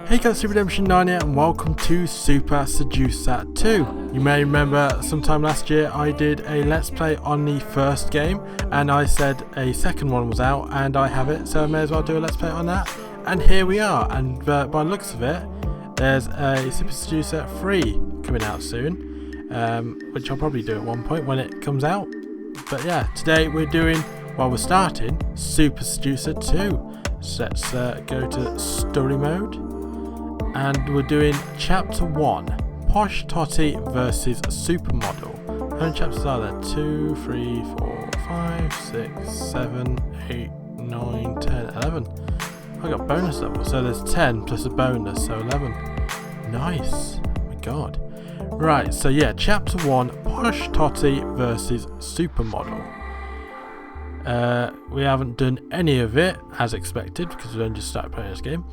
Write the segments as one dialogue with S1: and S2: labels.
S1: Hey guys, Super Redemption 9 here and welcome to Super Seducer 2. You may remember sometime last year I did a let's play on the first game and I said a second one was out and I have it, so I may as well do a let's play on that. And here we are, and by the looks of it, there's a Super Seducer 3 coming out soon, which I'll probably do at one point when it comes out. But yeah, today we're starting Super Seducer 2. So let's go to story mode. And we're doing chapter 1, Posh, Totty versus Supermodel. How many chapters are there? 2, 3, 4, 5, 6, 7, 8, 9, 10, 11. I got bonus levels, so there's 10 plus a bonus, so 11. Nice. Oh my god. Right, so yeah, chapter 1, Posh, Totty versus Supermodel. We haven't done any of it, as expected, because we only just started playing this game.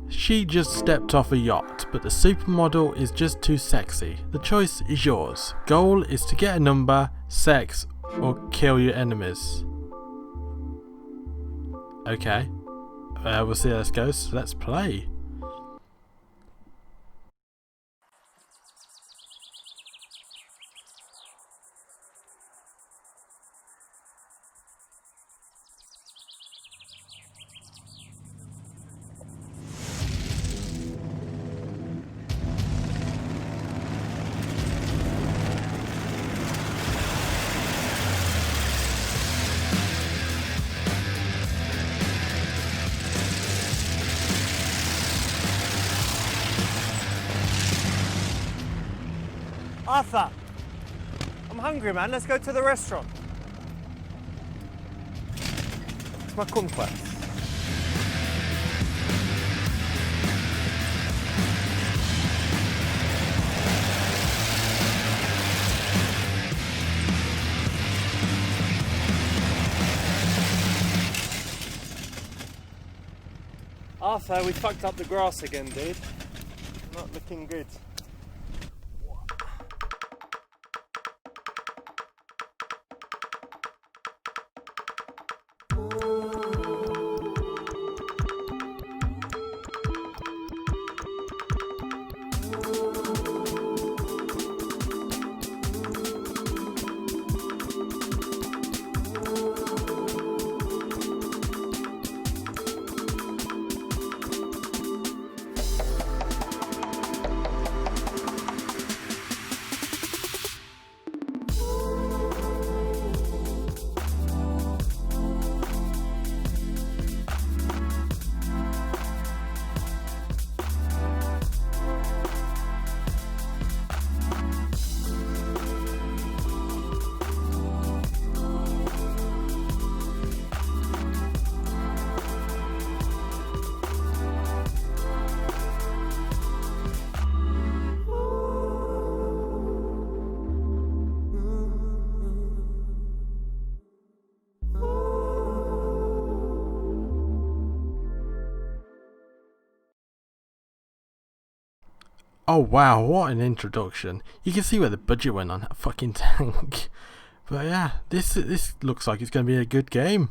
S1: She just stepped off a yacht, but the supermodel is just too sexy. The choice is yours. Goal is to get a number, sex, or kill your enemies. Okay. We'll see how this goes. So let's play.
S2: Arthur, I'm hungry, man. Let's go to the restaurant. It's my kumquat. Arthur, we fucked up the grass again, dude. Not looking good.
S1: Oh wow, what an introduction. You can see where the budget went on that fucking tank. But yeah, this looks like it's going to be a good game.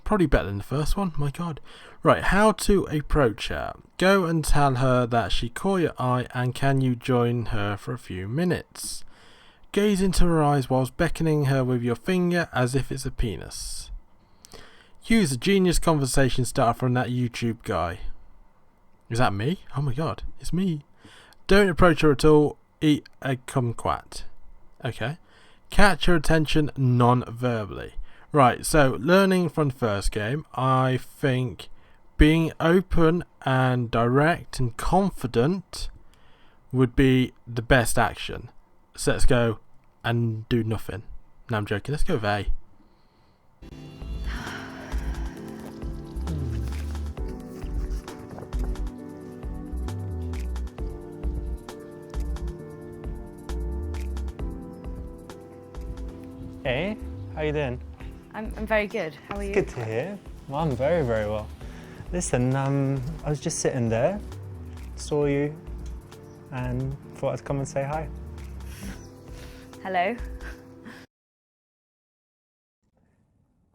S1: Probably better than the first one, my god. Right, how to approach her. Go and tell her that she caught your eye and can you join her for a few minutes. Gaze into her eyes whilst beckoning her with your finger as if it's a penis. Use a genius conversation starter from that YouTube guy. Is that me? Oh my god, it's me. Don't approach her at all. Eat a kumquat. Okay. Catch her attention non-verbally. Right, so learning from the first game, I think being open and direct and confident would be the best action. So let's go and do nothing. No, I'm joking. Let's go with A.
S2: Hey, how you doing?
S3: I'm very good. How are you?
S2: Good to hear. Well, I'm very, very well. Listen, I was just sitting there, saw you, and thought I'd come and say hi.
S3: Hello.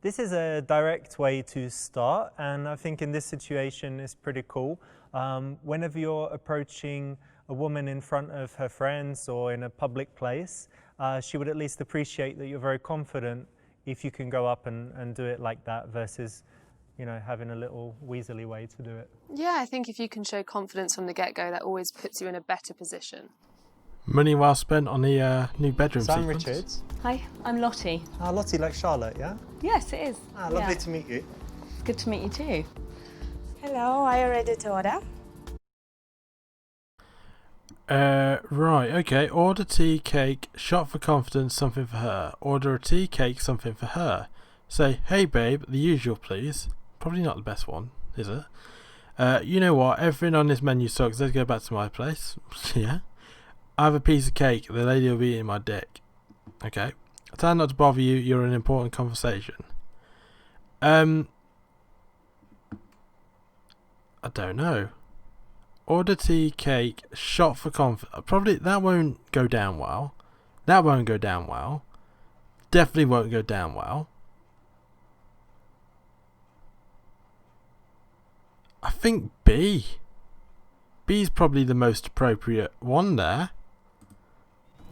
S2: This is a direct way to start, and I think in this situation it's pretty cool. Whenever you're approaching a woman in front of her friends or in a public place, she would at least appreciate that you're very confident if you can go up and do it like that versus, you know, having a little weaselly way to do it.
S4: Yeah, I think if you can show confidence from the get-go, that always puts you in a better position.
S1: Money well spent on the new bedroom
S2: So I'm
S1: sequence.
S2: Richards.
S3: Hi, I'm Lottie.
S2: Lottie, like Charlotte, yeah?
S3: Yes, it is.
S2: Lovely to meet you.
S3: Good to meet you too.
S5: Hello, I already told her.
S1: Right, okay. Order tea, cake, shot for confidence, something for her. Order a tea, cake, something for her. Say, hey babe, the usual please. Probably not the best one, is it? You know what, everything on this menu sucks, let's go back to my place. Yeah. I have a piece of cake, the lady will be eating my dick. Okay. I try not to bother you, you're an important conversation. I don't know. Order tea, cake, shot for confidence. Probably that won't go down well. That won't go down well. Definitely won't go down well. I think B. B's probably the most appropriate one there.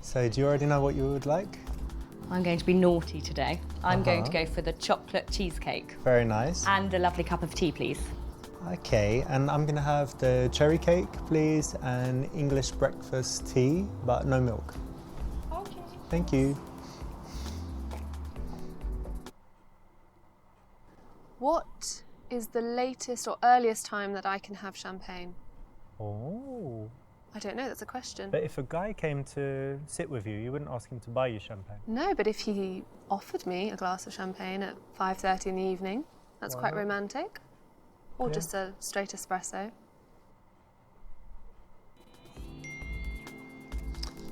S2: So do you already know what you would like?
S3: I'm going to be naughty today. I'm going to go for the chocolate cheesecake.
S2: Very nice.
S3: And a lovely cup of tea, please.
S2: Okay, and I'm gonna have the cherry cake, please, and English breakfast tea, but no milk.
S3: Okay.
S2: Thank you.
S4: What is the latest or earliest time that I can have champagne?
S2: Oh.
S4: I don't know, that's a question.
S2: But if a guy came to sit with you, you wouldn't ask him to buy you champagne.
S4: No, but if he offered me a glass of champagne at 5:30 in the evening, that's
S2: Why
S4: quite
S2: not?
S4: romantic. Or
S2: Yeah.
S4: just a straight espresso.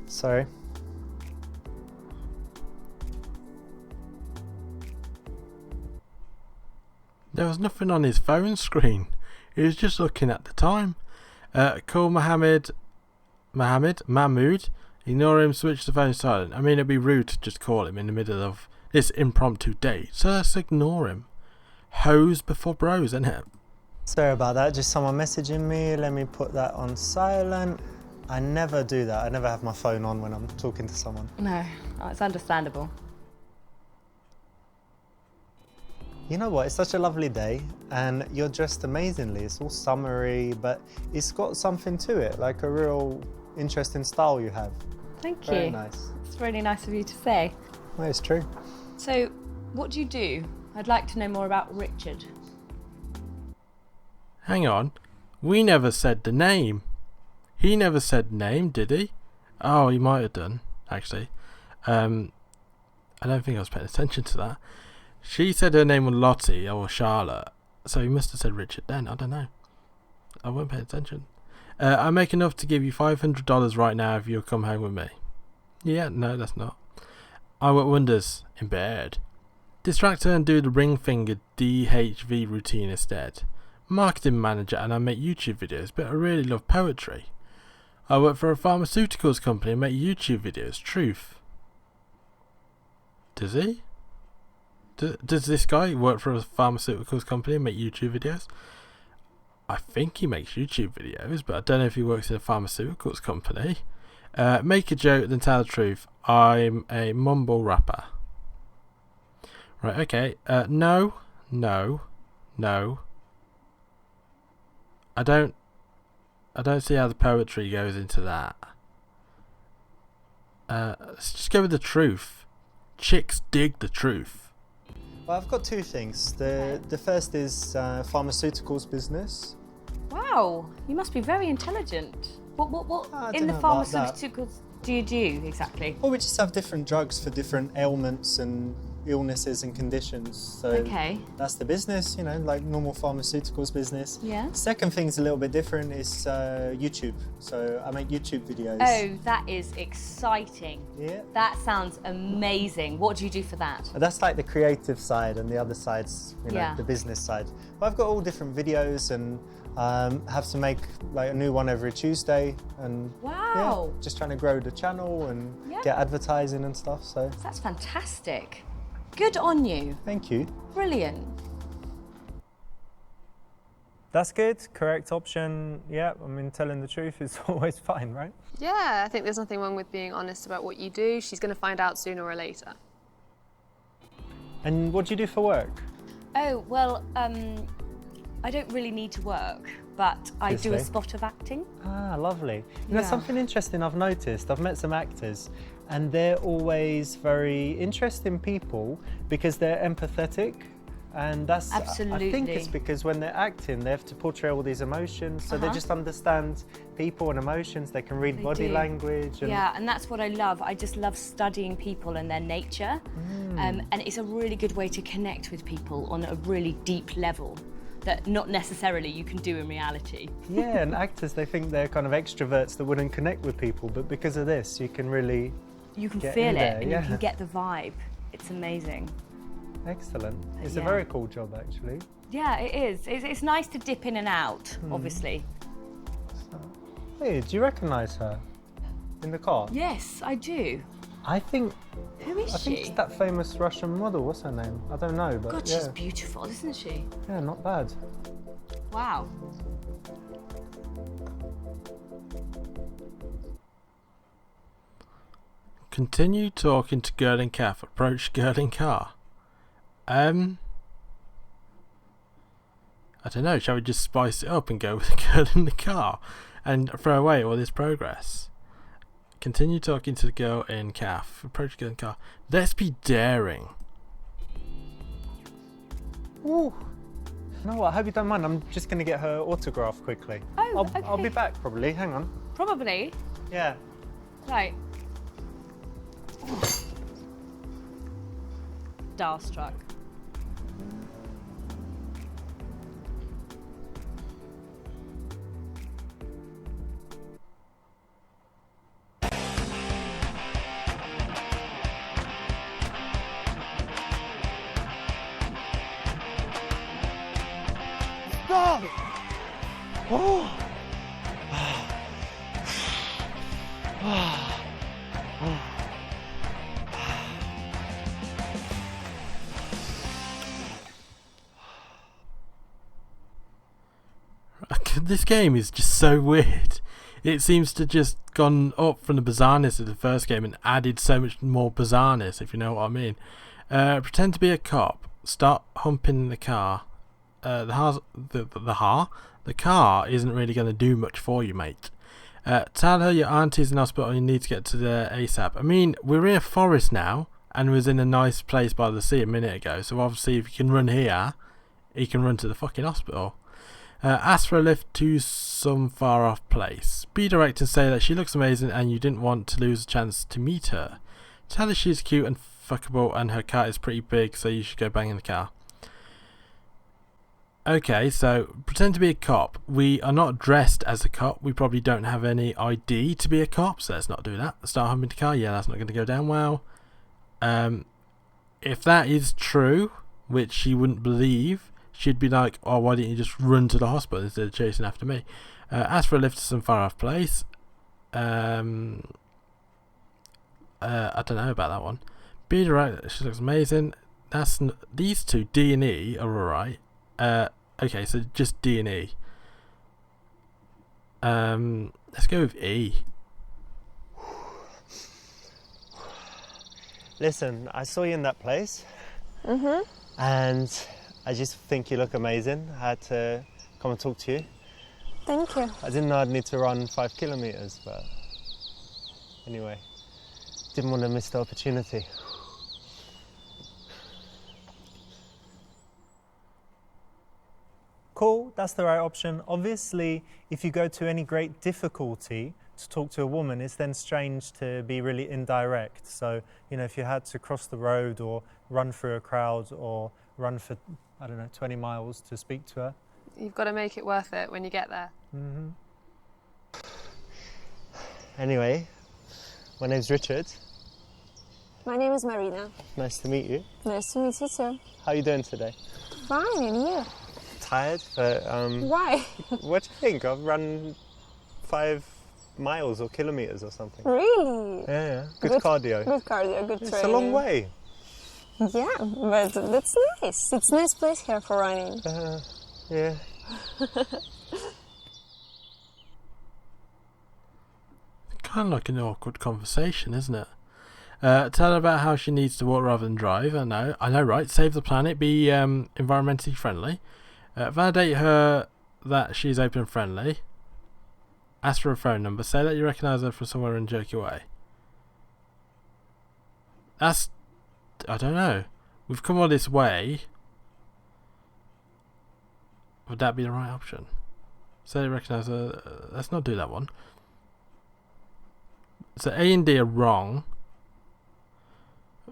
S2: Sorry.
S1: There was nothing on his phone screen. He was just looking at the time. Call Mahmood. Ignore him, switch the phone silent. I mean, it'd be rude to just call him in the middle of this impromptu date, so let's ignore him. Hoes before bros, isn't it?
S2: Sorry about that, just someone messaging me. Let me put that on silent. I never do that. I never have my phone on when I'm talking to someone.
S3: No, it's understandable.
S2: You know what, it's such a lovely day and you're dressed amazingly. It's all summery, but it's got something to it, like a real interesting style you have.
S3: Thank you.
S2: Very nice.
S3: It's really nice of you to say.
S2: Well, it's true.
S3: So, what do you do? I'd like to know more about Richard.
S1: Hang on. We never said the name. He never said name, did he? Oh, he might have done, actually. I don't think I was paying attention to that. She said her name was Lottie or Charlotte, so he must have said Richard then. I don't know. I won't pay attention. I make enough to give you $500 right now if you'll come home with me. Yeah, no, that's not. I work wonders in bed. Distract her and do the ring finger DHV routine instead. Marketing manager and I make YouTube videos, but I really love poetry. I work for a pharmaceuticals company and make YouTube videos. Truth. Does he? Does this guy work for a pharmaceuticals company and make YouTube videos? I think he makes YouTube videos, but I don't know if he works in a pharmaceuticals company. Make a joke, then tell the truth. I'm a mumble rapper. Right, okay. No. I don't see how the poetry goes into that. Let's just go with the truth. Chicks dig the truth.
S2: Well, I've got two things. The first is pharmaceuticals business.
S3: Wow, you must be very intelligent. What
S2: I
S3: in
S2: don't
S3: the
S2: know about that.
S3: pharmaceuticals do you do exactly?
S2: Well, we just have different drugs for different ailments and illnesses and conditions. So
S3: Okay.
S2: that's the business, you know, like normal pharmaceuticals business.
S3: Yeah.
S2: Second thing's a little bit different is YouTube. So I make YouTube videos.
S3: Oh, that is exciting.
S2: Yeah.
S3: That sounds amazing. What do you do for that?
S2: That's like the creative side, and the other side's, you know,
S3: Yeah.
S2: the business side. But I've got all different videos and have to make like a new one every Tuesday, and
S3: Wow.
S2: just trying to grow the channel and
S3: Yeah.
S2: get advertising and stuff. So
S3: That's fantastic. Good on you.
S2: Thank you.
S3: Brilliant.
S2: That's good. Correct option. Yeah, I mean, telling the truth is always fine, right?
S4: Yeah, I think there's nothing wrong with being honest about what you do. She's going to find out sooner or later.
S2: And what do you do for work?
S3: Oh, well, I don't really need to work, but I do a
S2: Obviously.
S3: spot of acting.
S2: Ah, lovely. You know,
S3: Yeah.
S2: something interesting I've noticed, I've met some actors and they're always very interesting people because they're empathetic. And that's, I think it's
S3: Absolutely.
S2: because when they're acting, they have to portray all these emotions. So they just understand people and emotions. They can read
S3: They
S2: body
S3: do.
S2: language. And
S3: Yeah, and that's what I love. I just love studying people and their nature. And it's a really good way to connect with people on a really deep level that not necessarily you can do in reality.
S2: Yeah, and actors, they think they're kind of extroverts that wouldn't connect with people. But because of this, you can really
S3: You can
S2: get
S3: feel
S2: in
S3: it
S2: there,
S3: and
S2: yeah.
S3: you can get the vibe. It's amazing.
S2: Excellent. It's a
S3: Yeah.
S2: very cool job, actually.
S3: Yeah, it is. It's nice to dip in and out, obviously.
S2: Hey, do you recognise her in the car?
S3: Yes, I do.
S2: I think
S3: Who is
S2: I think it's
S3: she?
S2: that famous Russian model. What's her name? I don't know, but
S3: God,
S2: yeah,
S3: she's beautiful, isn't she?
S2: yeah, not bad.
S3: Wow.
S1: Continue talking to girl in calf. Approach girl in car. I don't know. Shall we just spice it up and go with the girl in the car and throw away all this progress? Continue talking to the girl in calf. Approach girl in car. Let's be daring.
S2: Ooh. You know what? I hope you don't mind. I'm just going to get her autograph quickly.
S3: Oh,
S2: I'll be
S3: okay.
S2: back probably. Hang on.
S3: Probably.
S2: Yeah.
S3: Right. Starstruck.
S2: Stop! Oh.
S1: This game is just so weird. It seems to just gone up from the bizarreness of the first game and added so much more bizarreness, if you know what I mean. Pretend to be a cop. Start humping the car. The car isn't really going to do much for you, mate. Tell her your auntie's in hospital and you need to get to there ASAP. I mean, we're in a forest now and was in a nice place by the sea a minute ago. So obviously if you can run here, you can run to the fucking hospital. Ask for a lift to some far off place. Be direct and say that she looks amazing and you didn't want to lose a chance to meet her. Tell her she's cute and fuckable and her car is pretty big, so you should go bang in the car. Okay, so pretend to be a cop. We are not dressed as a cop. We probably don't have any ID to be a cop, so let's not do that. Start humping the car. Yeah, that's not going to go down well. If that is true, which she wouldn't believe, she'd be like, oh, why didn't you just run to the hospital instead of chasing after me? Ask for a lift to some far off place. I don't know about that one. Be direct. She looks amazing. These two, D and E, are alright. Okay, so just D and E. Let's go with E.
S2: Listen, I saw you in that place. And I just think you look amazing. I had to come and talk to you.
S5: Thank you.
S2: I didn't know I'd need to run 5 kilometers, but anyway, didn't want to miss the opportunity. Cool, that's the right option. Obviously, if you go to any great difficulty to talk to a woman, it's then strange to be really indirect. So, you know, if you had to cross the road or run through a crowd or run for, I don't know, 20 miles to speak to her.
S4: You've got to make it worth it when you get there.
S2: Anyway, my name's Richard.
S5: My name is Marina.
S2: Nice to meet you.
S5: Nice to meet you too.
S2: How are you doing today?
S5: Fine, and you?
S2: Tired, but
S5: Why?
S2: what do you think? I've run 5 miles or kilometers or something.
S5: Really?
S2: Yeah, good cardio.
S5: Good cardio, good
S2: It's
S5: training.
S2: a long way.
S5: Yeah, but that's nice. It's a nice place here for running.
S2: Yeah.
S1: Kind of like an awkward conversation, isn't it? Tell her about how she needs to walk rather than drive. I know, right? Save the planet, be environmentally friendly. Validate her that she's open and friendly. Ask for a phone number. Say that you recognise her from somewhere and jerk away. That's... I don't know. We've come all this way. Would that be the right option? Say you recognise her... let's not do that one. So A and D are wrong.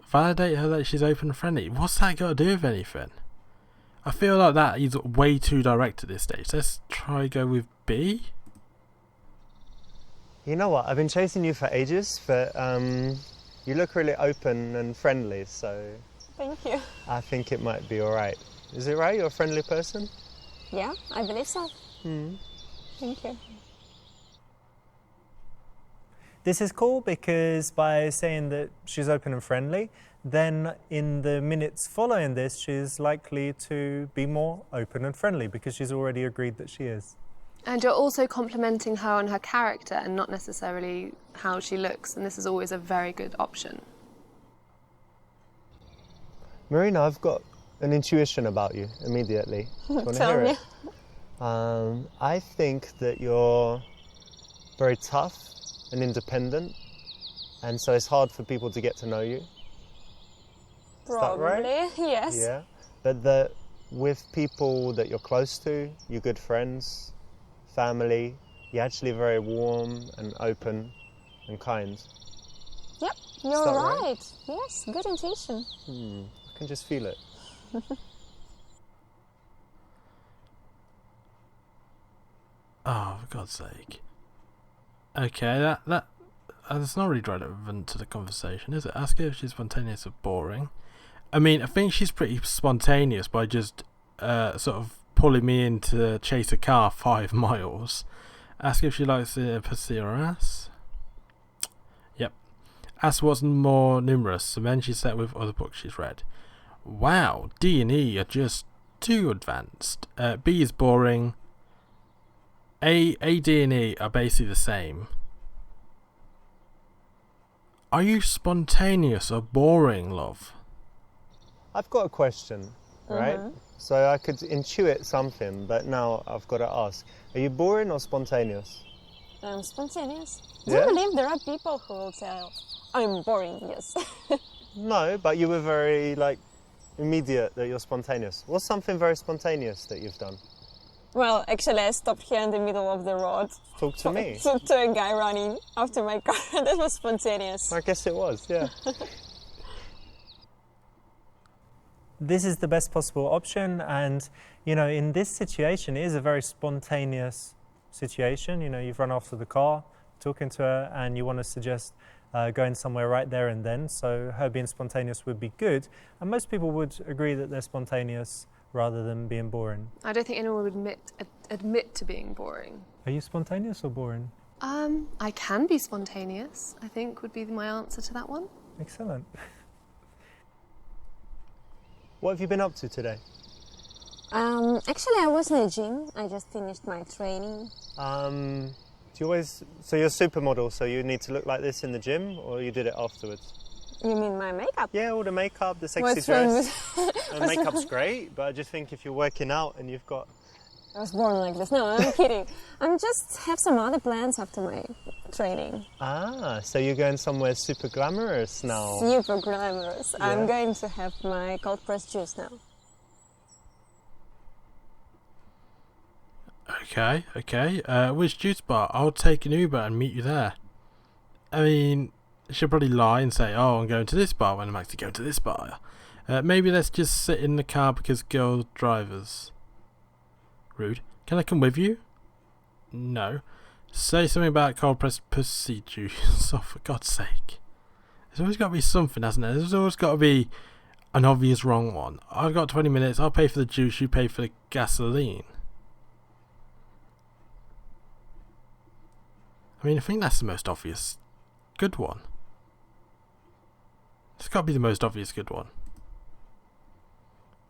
S1: Validate her that she's open and friendly. What's that got to do with anything? I feel like that is way too direct at this stage. Let's try go with B.
S2: You know what? I've been chasing you for ages, but you look really open and friendly, so
S5: Thank you.
S2: I think it might be all right. Is it right? You're a friendly person?
S5: Yeah, I believe so. Thank you.
S2: This is cool because by saying that she's open and friendly, then in the minutes following this, she's likely to be more open and friendly because she's already agreed that she is.
S4: And you're also complimenting her on her character and not necessarily how she looks, and this is always a very good option.
S2: Marina, I've got an intuition about you immediately. Do you want to
S5: Tell
S2: hear
S5: me.
S2: it? I think that you're very tough and independent, and so it's hard for people to get to know you. Is that right?
S5: Probably, yes.
S2: Yeah, but that with people that you're close to, you're good friends, family, you're actually very warm and open and kind.
S5: Yep, you're
S2: that
S5: right.
S2: right?
S5: Yes, good intuition.
S2: I can just feel it.
S1: Oh, for God's sake. Okay, that's not really relevant to the conversation, is it? Ask her if she's spontaneous or boring. I mean, I think she's pretty spontaneous by just sort of pulling me in to chase a car 5 miles. Ask if she likes to pussy or ass. Yep. Ask what's more numerous, the men she's set with or the books she's read. Wow, D and E are just too advanced. B is boring. A, D and E are basically the same. Are you spontaneous or boring, love?
S2: I've got a question, right? So I could intuit something, but now I've got to ask. Are you boring or spontaneous?
S5: I'm spontaneous. Do
S2: Yeah?
S5: you believe there are people who will tell, I'm boring, yes.
S2: No, but you were very, immediate that you're spontaneous. What's something very spontaneous that you've done?
S5: Well, actually, I stopped here in the middle of the road.
S2: Talk to me.
S5: To a guy running after my car. That was spontaneous.
S2: I guess it was, yeah.
S6: This is the best possible option, and in this situation it is a very spontaneous situation. You've run after the car, talking to her, and you want to suggest going somewhere right there and then, so her being spontaneous would be good, and most people would agree that they're spontaneous rather than being boring.
S4: I don't think anyone would admit to being boring.
S6: Are you spontaneous or boring?
S4: I can be spontaneous, I think would be my answer to that one.
S6: Excellent.
S2: What have you been up to today?
S5: Actually, I was in the gym. I just finished my training.
S2: So you're a supermodel, so you need to look like this in the gym, or you did it afterwards?
S5: You mean my makeup?
S2: Yeah, all the makeup, the sexy
S5: What's wrong
S2: dress.
S5: with...
S2: And makeup's great, but I just think if you're working out and you've got...
S5: I was born like this. No, I'm kidding. I'm just have some other plans after my training.
S2: Ah, so you're going somewhere super glamorous now.
S5: Super glamorous.
S2: Yeah.
S5: I'm going to have my cold pressed juice now.
S1: Okay. Which juice bar? I'll take an Uber and meet you there. I mean, she'll probably lie and say, oh, I'm going to this bar when I'm actually going to this bar. Maybe let's just sit in the car because girl drivers. Rude. Can I come with you? No. Say something about cold pressed pussy juice. Oh, for God's sake. There's always got to be something, hasn't there? There's always got to be an obvious wrong one. I've got 20 minutes. I'll pay for the juice. You pay for the gasoline. I mean, I think that's the most obvious good one. It's got to be the most obvious good one.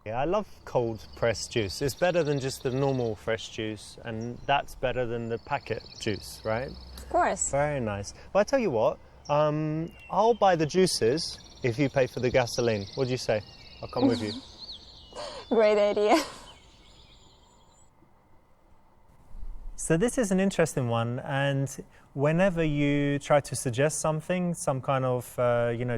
S2: Yeah, I love cold pressed juice. It's better than just the normal fresh juice, and that's better than the packet juice, right?
S5: Of course.
S2: Very nice. But I tell you what, I'll buy the juices if you pay for the gasoline. What do you say? I'll come with you.
S5: Great idea.
S6: So this is an interesting one, and whenever you try to suggest something, some kind of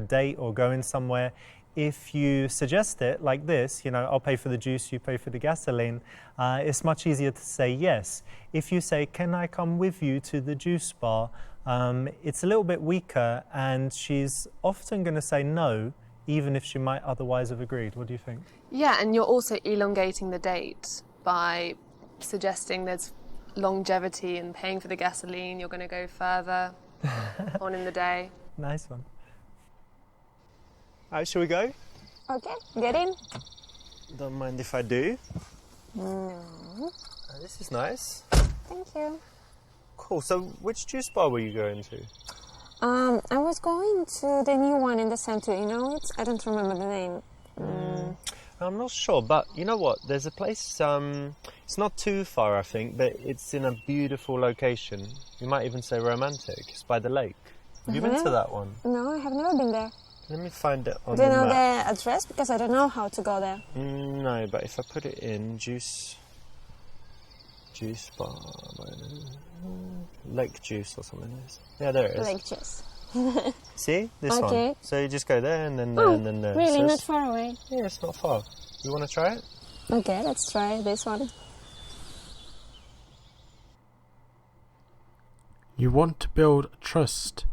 S6: date or going somewhere, if you suggest it like this, I'll pay for the juice, you pay for the gasoline, it's much easier to say yes. If you say, can I come with you to the juice bar, it's a little bit weaker, and she's often going to say no, even if she might otherwise have agreed. What do you think?
S4: Yeah, and you're also elongating the date by suggesting there's longevity and paying for the gasoline. You're going to go further on in the day.
S6: Nice one.
S2: All right, shall we go?
S5: Okay, get in.
S2: Don't mind if I do.
S5: No.
S2: This is nice.
S5: Thank you.
S2: Cool. So which juice bar were you going to?
S5: I was going to the new one in the center, you know it? I don't remember the name.
S2: I'm not sure, but you know what? There's a place, it's not too far, I think, but it's in a beautiful location. You might even say romantic. It's by the lake. Have you been to that one?
S5: No, I have never been there.
S2: Let me find it on
S5: Do you
S2: the
S5: know
S2: map.
S5: the address? Because I don't know how to go there.
S2: No, but if I put it in, juice bar, lake juice or something. Yeah, there it is.
S5: Like just.
S2: See? This
S5: Okay.
S2: one. So you just go there and then there and then there.
S5: Really,
S2: So
S5: not
S2: it's-
S5: far away.
S2: Yeah, it's not far. You want to try it?
S5: Okay, let's try this one.
S1: You want to build trust.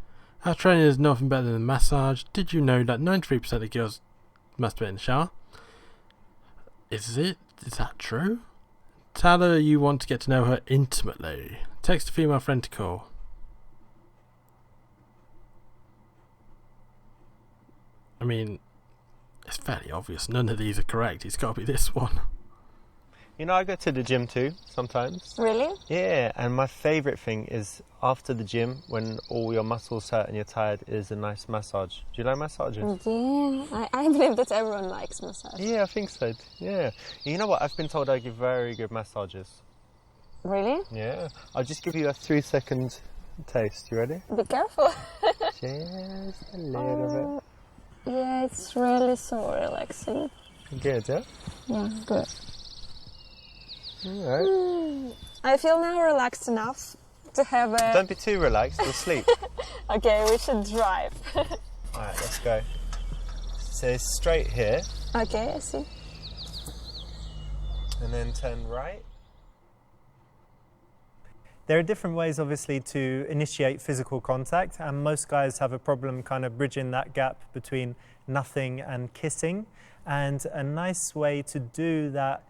S1: Our training is nothing better than a massage. Did you know that 93% of girls masturbate in the shower? Is it? Is that true? Tell her you want to get to know her intimately. Text a female friend to call. I mean, it's fairly obvious. None of these are correct. It's got to be this one.
S2: You know, I go to the gym too, sometimes.
S5: Really?
S2: Yeah, and my favourite thing is after the gym, when all your muscles hurt and you're tired, is a nice massage. Do you like massages?
S5: Yeah, I believe that everyone likes massage.
S2: Yeah, I think so. Yeah. You know what? I've been told I give very good massages.
S5: Really?
S2: Yeah. I'll just give you a 3-second taste. You ready?
S5: Be careful.
S2: Just a little
S5: Yeah, it's really so relaxing.
S2: bit. Good, yeah?
S5: Yeah, good.
S2: Alright.
S5: I feel now relaxed enough to have a...
S2: Don't be too relaxed, you'll sleep.
S5: Okay, we should drive.
S2: Alright, let's go. So straight here,
S5: Okay, I see.
S2: and then turn right.
S6: There are different ways, obviously, to initiate physical contact, and most guys have a problem kind of bridging that gap between nothing and kissing. And a nice way to do that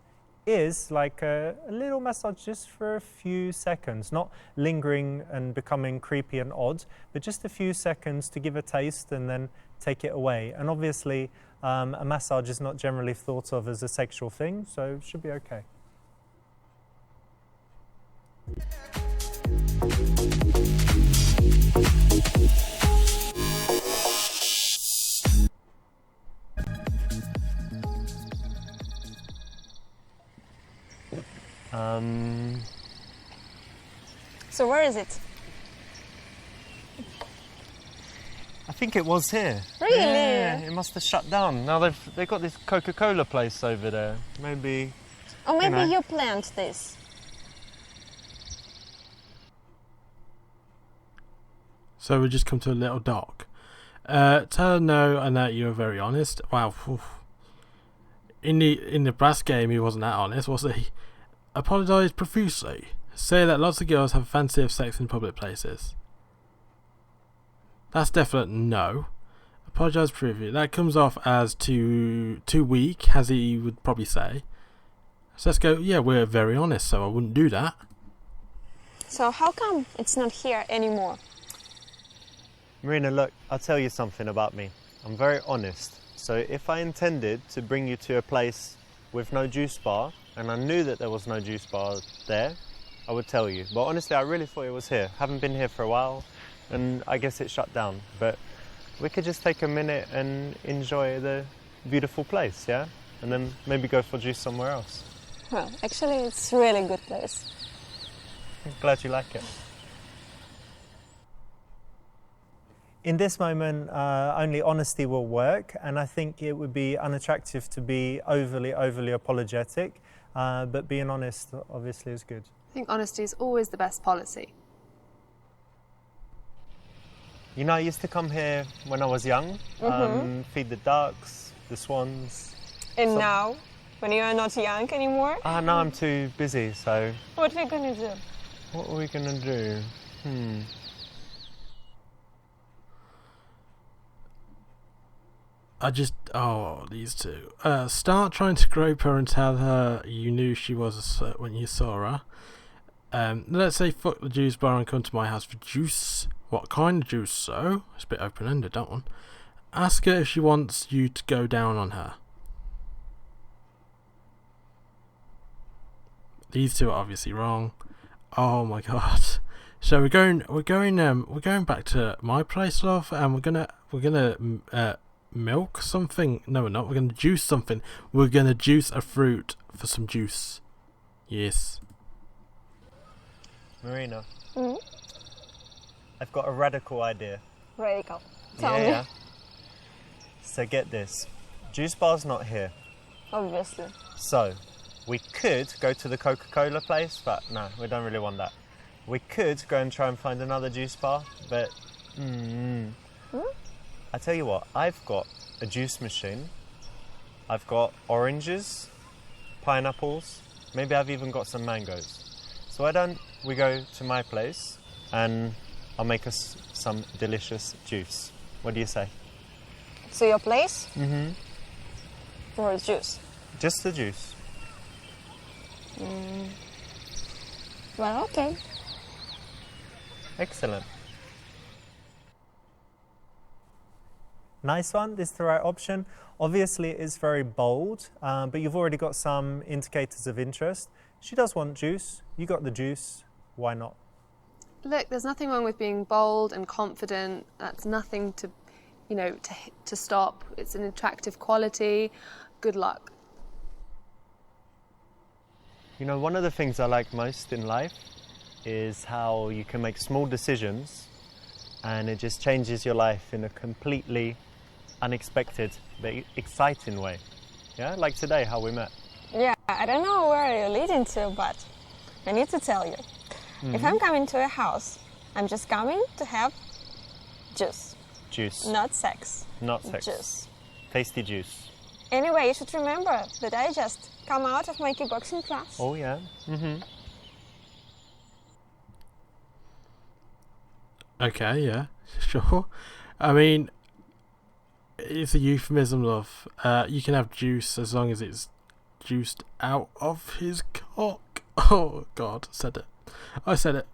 S6: is like a little massage just for a few seconds, not lingering and becoming creepy and odd, but just a few seconds to give a taste and then take it away. And obviously, a massage is not generally thought of as a sexual thing, so it should be okay.
S5: So where is it?
S2: I think it was here.
S5: Really?
S2: Yeah, it must have shut down. Now they've got this Coca-Cola place over there. Maybe.
S5: Or maybe
S2: know.
S5: you planned this.
S1: So we just come to a little dock. Tell her no and that you're very honest. Wow. Oof. In the brass game, he wasn't that honest, was he? Apologise profusely. Say that lots of girls have a fancy of sex in public places. That's definite no. Apologise profusely. That comes off as too weak, as he would probably say. So let's go, yeah, we're very honest, so I wouldn't do that.
S5: So how come it's not here anymore?
S2: Marina, look, I'll tell you something about me. I'm very honest. So if I intended to bring you to a place with no juice bar, and I knew that there was no juice bar there, I would tell you. But honestly, I really thought it was here. Haven't been here for a while, and I guess it shut down. But we could just take a minute and enjoy the beautiful place, yeah?
S6: and then maybe go for juice somewhere else.
S5: Well, actually, it's a really good place.
S6: I'm glad you like it. In this moment, only honesty will work, and I think it would be unattractive to be overly apologetic, but being honest obviously is good.
S4: I think honesty is always the best policy.
S6: You know, I used to come here when I was young, feed the ducks, the swans.
S5: And now, when you are not young anymore?
S6: Now I'm too busy, so...
S5: What are we gonna do?
S6: What are we gonna do?
S1: These two. Start trying to grope her and tell her you knew she was when you saw her. Let's say fuck the juice bar and come to my house for juice. What kind of juice, so? It's a bit open-ended, that one. Ask her if she wants you to go down on her. These two are obviously wrong. Oh my god. So we're going back to my place, love, and we're gonna milk something. No, we're not. We're gonna juice something. We're gonna juice a fruit for some juice. Yes.
S6: Marina, I've got a radical idea.
S5: Radical. Tell me.
S6: So get this. Juice bar's not here.
S5: Obviously.
S6: So, we could go to the Coca-Cola place, but no, we don't really want that. We could go and try and find another juice bar, but... I tell you what, I've got a juice machine. I've got oranges, pineapples, maybe I've even got some mangoes. So why don't we go to my place and I'll make us some delicious juice. What do you say?
S5: To your place? For juice?
S6: Just the juice.
S5: Well, okay.
S6: Excellent.
S2: Nice one, this is the right option. Obviously it's very bold, but you've already got some indicators of interest. She does want juice, you got the juice, why not?
S4: Look, there's nothing wrong with being bold and confident. That's nothing to, to stop. It's an attractive quality. Good luck.
S6: You know, one of the things I like most in life is how you can make small decisions and it just changes your life in a completely unexpected but exciting way. Yeah, like today, how we met.
S5: Yeah, I don't know where you're leading to, but I need to tell you. If I'm coming to a house, I'm just coming to have juice.
S6: Juice.
S5: Not sex.
S6: Not sex.
S5: Juice.
S6: Tasty juice.
S5: Anyway, you should remember that I just come out of my kickboxing class.
S6: Oh, yeah.
S1: Okay, yeah, sure. I mean, it's a euphemism, love. You can have juice as long as it's juiced out of his cock. Oh, God, said it. I said it.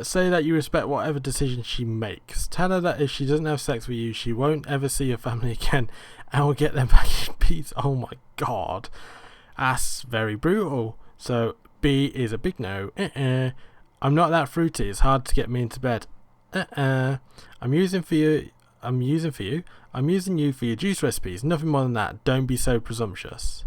S1: Say that you respect whatever decision she makes. Tell her that if she doesn't have sex with you, she won't ever see your family again and will get them back in peace. Oh my god. That's very brutal. So B is a big no. I'm not that fruity. It's hard to get me into bed. I'm using you for your juice recipes. Nothing more than that. Don't be so presumptuous.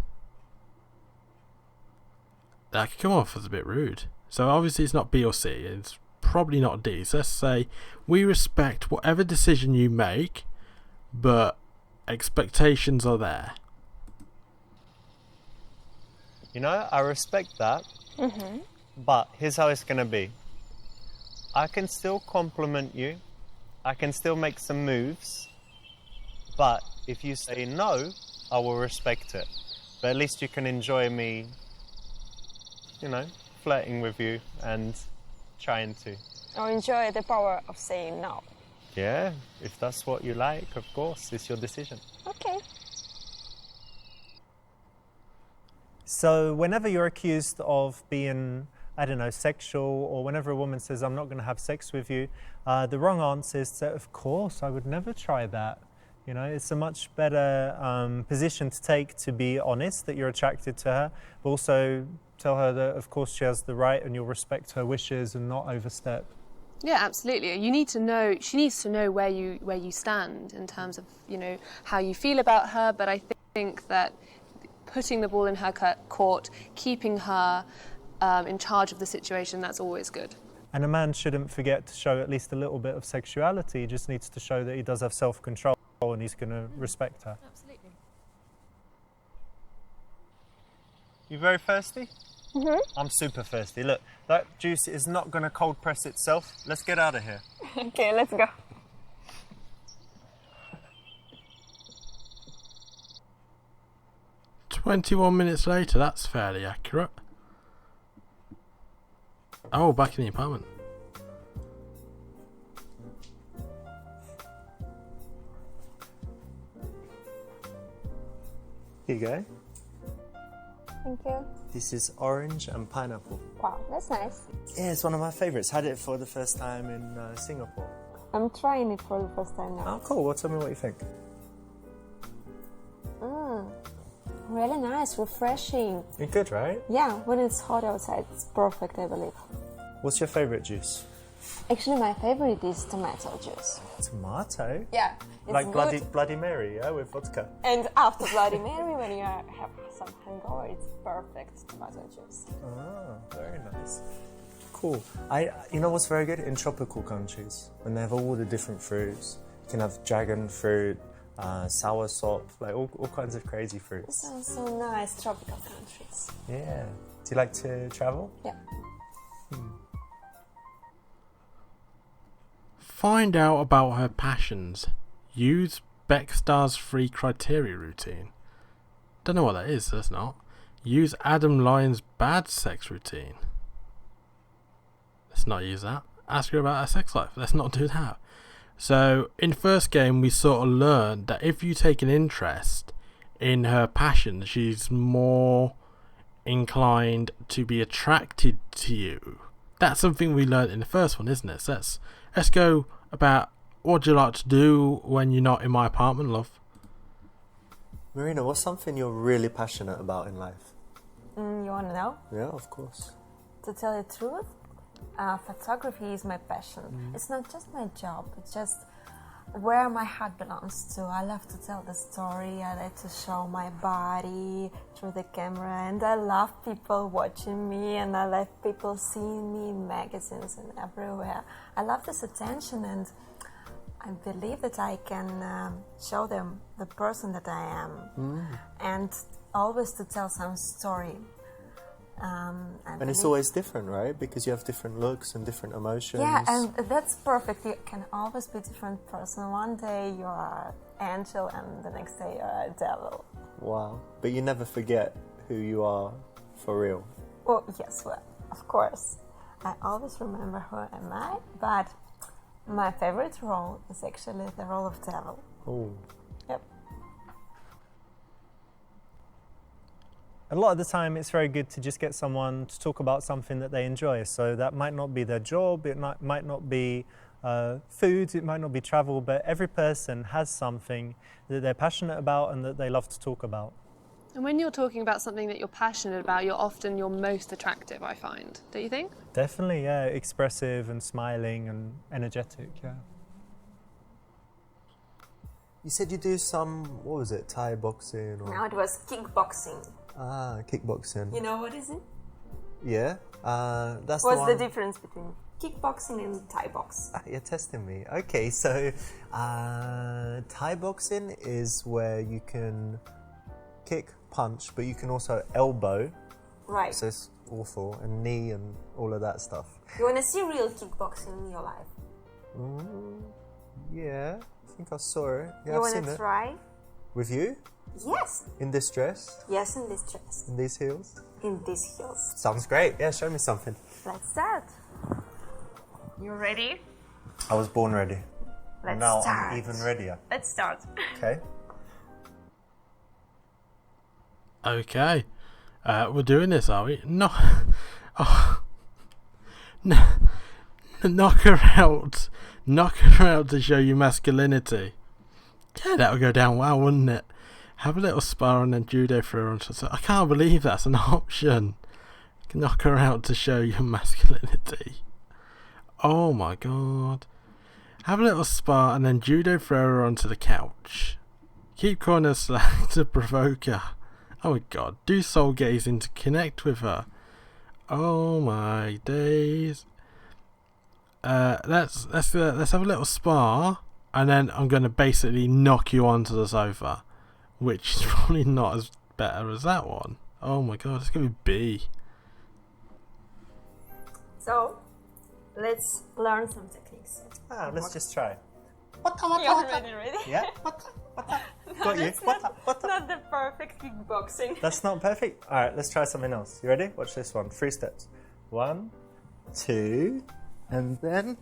S1: That could come off as a bit rude. So obviously it's not B or C. It's probably not D. So let's say we respect whatever decision you make, but expectations are there.
S6: You know, I respect that, but here's how it's going to be. I can still compliment you, I can still make some moves, but if you say no, I will respect it. But at least you can enjoy me, flirting with you and trying to.
S5: Or enjoy the power of saying no.
S6: Yeah, if that's what you like, of course, it's your decision.
S5: Okay.
S2: So whenever you're accused of being, sexual, or whenever a woman says, I'm not going to have sex with you, the wrong answer is to, of course, I would never try that. It's a much better position to take, to be honest that you're attracted to her, but also tell her that, of course, she has the right and you'll respect her wishes and not overstep.
S4: Yeah, absolutely. You need to know. She needs to know where you stand in terms of how you feel about her. But I think that putting the ball in her court, keeping her in charge of the situation, that's always good.
S2: And a man shouldn't forget to show at least a little bit of sexuality. He just needs to show that he does have self-control and he's going to respect her.
S4: Absolutely.
S2: You very thirsty?
S5: Mhm.
S2: I'm super thirsty. Look, that juice is not going to cold press itself. Let's get out of here.
S5: Okay, let's go.
S1: "21 minutes later, that's fairly accurate. Oh, back in the apartment.
S2: Here you go.
S5: Thank you.
S2: This is orange and pineapple.
S5: Wow, that's nice.
S2: Yeah, it's one of my favourites. Had it for the first time in Singapore.
S5: I'm trying it for the first time now.
S2: Oh, cool. Well, tell me what you think.
S5: Really nice, refreshing.
S2: You're good, right?
S5: Yeah, when it's hot outside, it's perfect, I believe.
S2: What's your favourite juice?
S5: Actually, my favorite is tomato juice.
S2: Tomato?
S5: Yeah, it's
S2: Like
S5: good.
S2: Bloody Mary, yeah, with vodka.
S5: And after Bloody Mary, when you have some hangover, it's perfect tomato juice.
S2: Oh, very nice. Cool. You know what's very good? In tropical countries, when they have all the different fruits, you can have dragon fruit, soursop, like all kinds of crazy fruits.
S5: Sounds so nice, tropical countries.
S2: Yeah. Do you like to travel?
S5: Yeah.
S1: Find out about her passions. Use Beckstar's 3 criteria routine. Don't know what that is, that's not. Use Adam Lyon's bad sex routine. Let's not use that. Ask her about her sex life. Let's not do that. So, in the first game, we sort of learned that if you take an interest in her passion, she's more inclined to be attracted to you. That's something we learned in the first one, isn't it? So let's go about what do you like to do when you're not in my apartment, love?
S7: Marina, what's something you're really passionate about in life?
S5: You want to know?
S7: Yeah, of course.
S5: To tell you the truth, photography is my passion. It's not just my job, it's just where my heart belongs to. I love to tell the story, I like to show my body through the camera, and I love people watching me, and I love people seeing me in magazines and everywhere. I love this attention, and I believe that I can show them the person that I am, and always to tell some story.
S7: And it's always different, right? Because you have different looks and different emotions.
S5: Yeah, and that's perfect. You can always be a different person. One day you are an angel, and the next day you're a devil.
S7: Wow. But you never forget who you are for real.
S5: Oh, yes, well, of course. I always remember who am I, but my favorite role is actually the role of devil.
S7: Oh.
S5: Yep.
S2: A lot of the time it's very good to just get someone to talk about something that they enjoy. So that might not be their job, it might not be food, it might not be travel, but every person has something that they're passionate about and that they love to talk about.
S4: And when you're talking about something that you're passionate about, you're often your most attractive, I find. Don't you think?
S2: Definitely, yeah, expressive and smiling and energetic, yeah.
S7: You said you do some, what was it, Thai boxing? Or...
S5: Now it was kickboxing.
S7: Ah, kickboxing.
S5: You know what is it?
S7: Yeah? That's
S5: What's
S7: the
S5: the
S7: one...
S5: difference between kickboxing and Thai box?
S7: You're testing me. Okay, so Thai boxing is where you can kick, punch, but you can also elbow.
S5: Right.
S7: So it's awful. And knee and all of that stuff.
S5: You want to see real kickboxing in your life?
S7: Yeah, I think I saw it. Yeah,
S5: You
S7: I've
S5: want
S7: seen
S5: to
S7: it.
S5: try?
S7: With you?
S5: Yes.
S7: In this dress?
S5: Yes, in this dress.
S7: In these heels?
S5: In these heels.
S7: Sounds great. Yeah, show me something.
S5: Let's start. You ready?
S7: I was born ready.
S5: Let's
S7: Now
S5: start.
S7: I'm even readier.
S5: Let's start.
S7: Okay.
S1: Okay. We're doing this, are we? No. Oh. No. Knock her out. Knock her out to show you masculinity. Yeah, that would go down well, wouldn't it? Have a little spar and then judo for her. I can't believe that's an option. Knock her out to show your masculinity. Oh my god. Have a little spar and then judo throw her onto the couch. Keep calling her slack to provoke her. Oh my god, do soul gazing to connect with her. Oh my days. Let's have a little spar, and then I'm gonna basically knock you onto the sofa, which is probably not as better as that one. Oh my god, it's gonna be B.
S5: So, let's learn some techniques.
S7: Let's just try.
S5: You're ready?
S7: Yeah? Got you.
S5: Not the perfect kickboxing.
S7: That's not perfect. Alright, let's try something else. You ready? Watch this one. 3 steps. 1, 2, and then...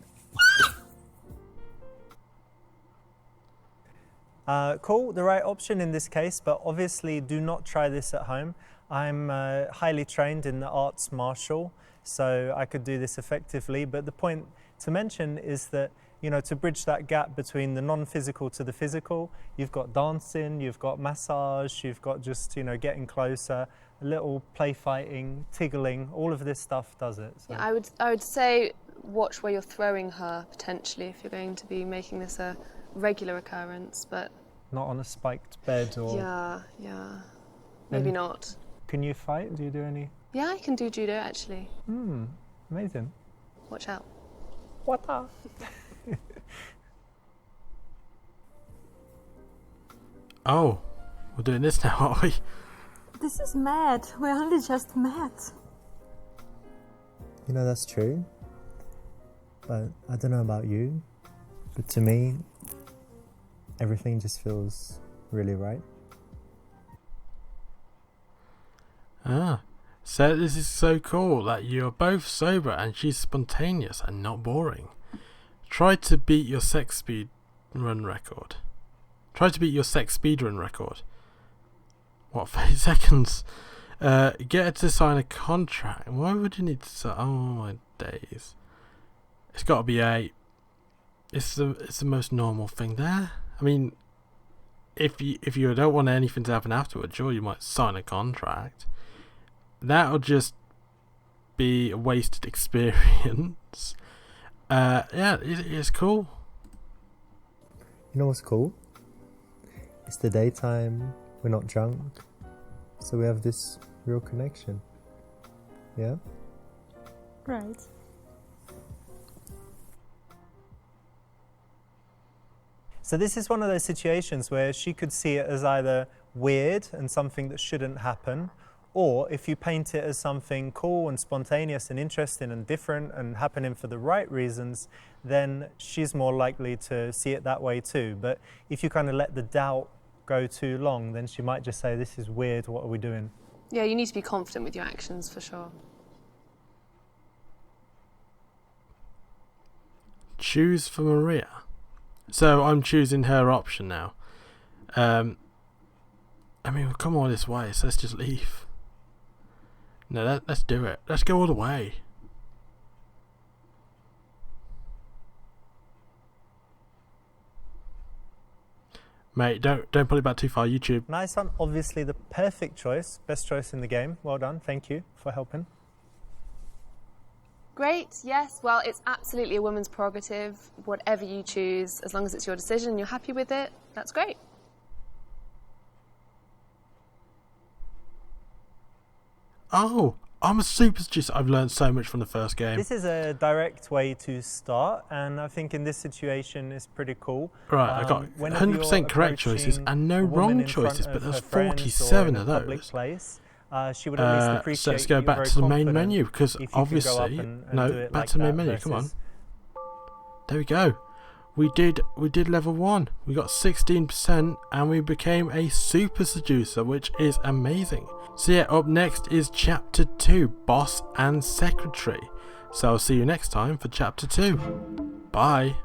S6: Cool, the right option in this case, but obviously do not try this at home. I'm highly trained in the arts martial, so I could do this effectively, but the point to mention is that, you know, to bridge that gap between the non-physical to the physical, you've got dancing, you've got massage, you've got just, you know, getting closer, a little play fighting, tickling, all of this stuff does it. So.
S4: Yeah, I would say watch where you're throwing her, potentially, if you're going to be making this a regular occurrence, but...
S6: Not on a spiked bed or...
S4: Yeah. Maybe not.
S6: Can you fight? Do you do any?
S4: Yeah, I can do judo, actually.
S6: Amazing.
S4: Watch out.
S6: What the?
S1: Oh, we're doing this now, aren't we?
S5: This is mad. We only just met.
S7: You know, that's true. But I don't know about you, but to me, everything just feels really right.
S1: So this is so cool that you're both sober and she's spontaneous and not boring. Try to beat your sex speed run record. What, 30 seconds? Get her to sign a contract. Why would you need to sign? Oh my days. It's got to be 8. It's the most normal thing there. I mean, if you don't want anything to happen afterwards, sure, you might sign a contract. That'll just be a wasted experience. Yeah, it's cool.
S7: You know what's cool? It's the daytime, we're not drunk, so we have this real connection. Yeah?
S5: Right.
S6: So this is one of those situations where she could see it as either weird and something that shouldn't happen, or if you paint it as something cool and spontaneous and interesting and different and happening for the right reasons, then she's more likely to see it that way too. But if you kind of let the doubt go too long, then she might just say, this is weird, what are we doing?
S4: Yeah, you need to be confident with your actions, for sure.
S1: Choose for Maria. So I'm choosing her option now. I mean, we've come all this way, so let's just leave. No, let's do it. Let's go all the way. Mate, don't pull it back too far, YouTube.
S6: Nice one. Obviously the perfect choice, best choice in the game. Well done. Thank you for helping.
S4: Great, yes. Well, it's absolutely a woman's prerogative. Whatever you choose, as long as it's your decision and you're happy with it, that's great.
S1: Oh, I'm a super seducer. I've learned so much from the first game.
S6: This is a direct way to start, and I think in this situation it's pretty cool.
S1: Right, I got 100% correct choices and no wrong choices, but there's 47 of those.
S6: Place, she would at least appreciate
S1: so let's go back to the main menu, because obviously, back to the main menu. Come on. There we go. We did level 1. We got 16% and we became a super seducer, which is amazing. So yeah, up next is chapter 2, boss and secretary. So I'll see you next time for chapter 2. Bye.